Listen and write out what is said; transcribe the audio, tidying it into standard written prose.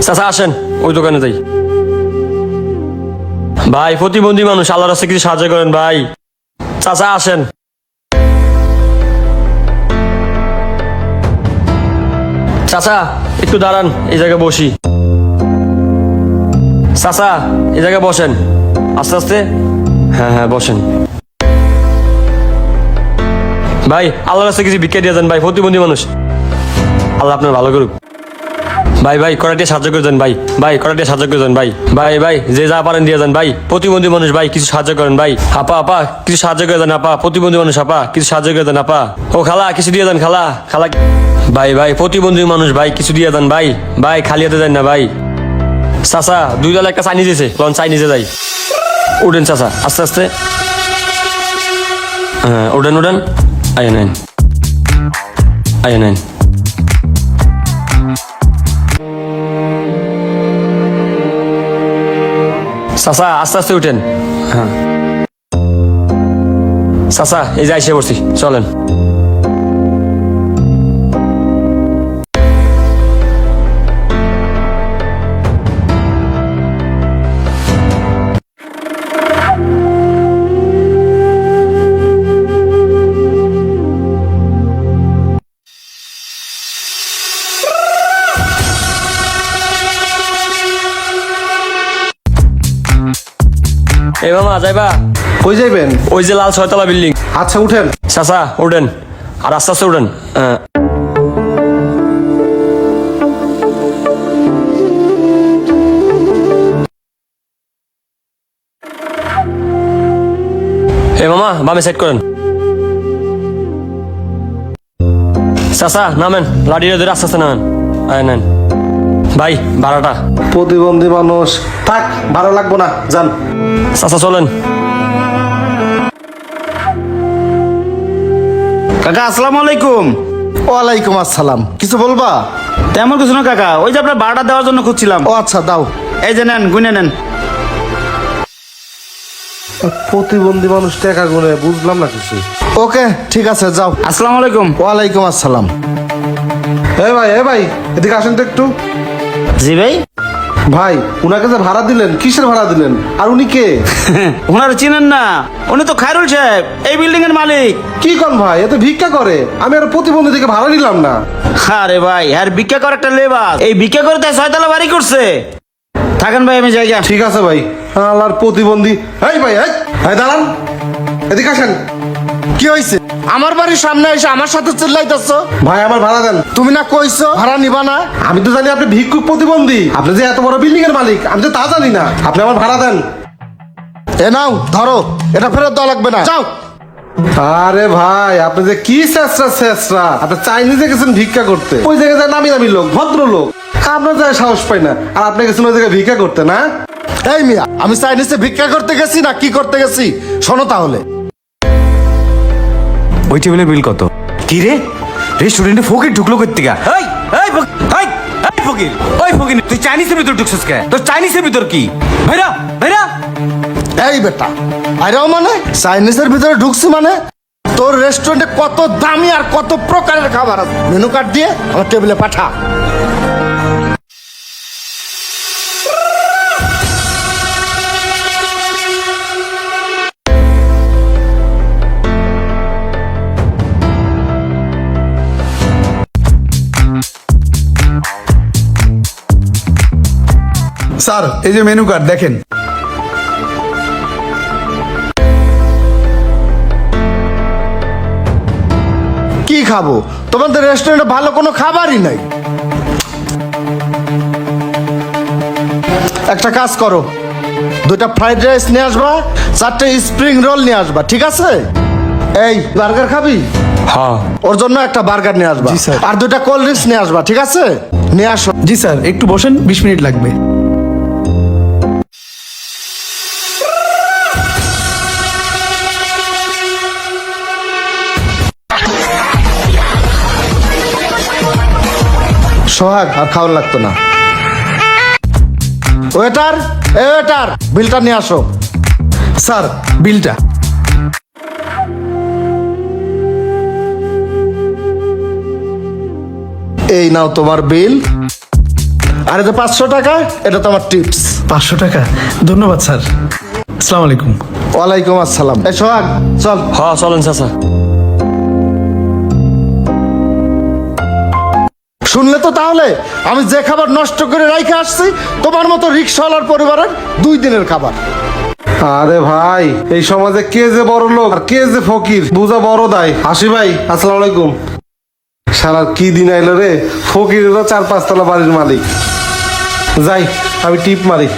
চাচা আসেন, ওই দোকানে যাই। ভাই প্রতিবন্ধী মানুষ, আল্লাহর রাস্তায় কিছু সাহায্য করেন ভাই। চাচা আসেন। চাচা একটু দাঁড়ান, এই জায়গায় বসি। চাচা এই জায়গায় বসেন, আস্তে আস্তে। হ্যাঁ হ্যাঁ বসেন। ভাই আল্লাহর রাস্তায় কিছু ভিক্ষা দিয়ে দেন ভাই, প্রতিবন্ধী মানুষ, আল্লাহ আপনার ভালো করুক। ভাই ভাই কড়াইতে সাহায্য করে দেন ভাই, ভাই কড়াইতে সাহায্য করে দেন ভাই, ভাই ভাই যে যা পারেন দিয়ে দেন ভাই, প্রতিবন্ধী মানুষ ভাই কিছু সাহায্য করেন ভাই। আপা আপা কিছু সাহায্য করে দেন আপা, প্রতিবন্ধী মানুষ আপা কিছু সাহায্য করে দেন আপা। ও খালা কিছু দিয়ে দেন খালা, খালা। ভাই ভাই প্রতিবন্ধী মানুষ ভাই কিছু দিয়ে দেন ভাই, ভাই খালি হাতে দেন না ভাই। চাচা 2 দল একটা চাইনিজ দিয়েছে, লন চাইনিজে যাই। উঠেন চাচা আস্তে আস্তে। হ্যাঁ উঠেন উঠেন। আয় নেন, আয় নেন। চাচা আস্তে আস্তে উঠেন। হ্যাঁ চাচা এই যে এসে পড়ছি, চলেন। এই মামা যাইবা? কই যাইবেন? ওই যে লাল 6 তলা বিল্ডিং। আচ্ছা উঠেন। চাচা উঠেন, আর আস্তে আস্তে উঠেন। এই মামা বামে সাইড করেন। চাচা নামেন, লাঠিটা ধরে আস্তে আস্তে নামেন। আয় নেন ভাই ভাড়াটা। প্রতিবন্ধী মানুষ, থাক ভালো লাগবো না, যান। চাচা চলেন। কাকা আসসালামু আলাইকুম। ওয়ালাইকুম আসসালাম। কিছু বলবা? তেমন কিছু না কাকা, ওই যে আপনার ভাড়া দেওয়ার জন্য খুঁজছিলাম। ও আচ্ছা দাও। এই যে নেন, গুনে নেন। প্রতিবন্ধী মানুষ টাকা গুনে, বুঝলাম না কিছু। ওকে ঠিক আছে যাও। আসসালামু আলাইকুম। ওয়ালাইকুম আসসালাম। এ ভাই এদিকে আসেন তো একটু। জি ভাই। ভাই উনাকে যে ভাড়া দিলেন, কিসের ভাড়া দিলেন? আর উনি কে? ওনারা চিনেন না? উনি তো খায়রুল সাহেব, এই বিল্ডিং এর মালিক। কি কোন ভাই, এত ভিক্ষা করে? আমি আর প্রতিবন্ধী থেকে ভাড়া নিলাম না। আরে ভাই আর ভিক্ষা করে একটা লেবাস, এই ভিক্ষা করে তাই 6 তলা বাড়ি করছে। থাকেন ভাই আমি জায়গা। ঠিক আছে ভাই। আল্লাহর প্রতিবন্ধী। এই ভাই এই দাঁড়ান, এদিকে আসেন। কি হয়েছে? আমার বাড়ির সামনে এসে আমার সাথে চিল্লাইতেছ? ভাই আমার ভাড়া দেন। তুমি না কইছো ভাড়া নিবা না? আমি তো জানি আপনি ভিক্ষুক প্রতিবন্ধী, আপনি যে এত বড় বিল্ডিং এর মালিক আমি তো তা জানি না। আপনি আমার ভাড়া দেন। এ নাও ধরো, এটা ফেরত দেওয়া লাগবে না, যাও। আরে ভাই আপনি যে কি শেষরা, আপনি চাইনিজে গেছেন ভিক্ষা করতে, ওই জায়গায় নামি নামি লোক, ভদ্র লোক, আপনার যায় সাহস পাই না, আর আপনি গেছেন ওই জায়গায় ভিক্ষা করতে না? এই মিয়া, আমি চাইনিজে ভিক্ষা করতে গেছি না কি করতে গেছি শোনো তাহলে। ওই টেবিলের বিল কত? কি রে, রেস্টুরেন্টে ফকির ঢুকলো করতে গা? এই এই এই এই ফকির, ওই ফকির তুই চাইনিজের ভিতর ঢুকছিস কে? তোর চাইনিজের ভিতর কি? ভাইরা ভাইরা। এই বেটা আইরাও মানে চাইনিজের ভিতরে ঢুকছি মানে? তোর রেস্টুরেন্টে কত দামি আর কত প্রকারের খাবার আছে, মেনু কার্ড দিয়ে আমার টেবিলে পাঠা। স্যার এই যে মেনু কার্ড দেখেন। কি খাবো? তোমাদের রেস্টুরেন্টে ভালো কোনো খাবারই নাই। একটা কাজ করো, 2টা ফ্রাইড রাইস নিয়ে আসবা, 4টে স্প্রিং রোল নিয়ে আসবা, ঠিক আছে? এই বার্গার খাবি? হ্যাঁ ওর জন্য একটা বার্গার নিয়ে আসবা। জি, স্যার। আর 2টা কোল্ড ড্রিঙ্কস নিয়ে আসবা, ঠিক আছে? নিয়ে আসো। জি স্যার, একটু বসেন, 20 মিনিট লাগবে। সোহাগ আর খাওয়ার লাগতো না। ওয়েটার, এ ওয়েটার, বিলটা নিয়ে আসো। স্যার বিলটা। এই নাও তোমার বিল। আর এই যে 500 টাকা এটা তোমার টিপস। 500 টাকা, ধন্যবাদ স্যার। আসসালামু আলাইকুম। ওয়ালাইকুম আসসালাম। এই সোহাগ চল। হ্যাঁ চলেন চাচা। শুনলে তো তাহলে আমি যে খাবার নষ্ট করে রাইখে আসছি তোমার মতো রিক্সাওয়ালার পরিবারের 2 দিনের খাবার। আরে ভাই এই সমাজে কে যে বড় লোক আর কে যে ফকির বুঝা বড় দায়। হাসি ভাই আসসালামু আলাইকুম। সারা কি দিন আইলো রে, ফকিরেরও 4-5 তলা বাড়ির মালিক। যাই আমি টিপ মারি।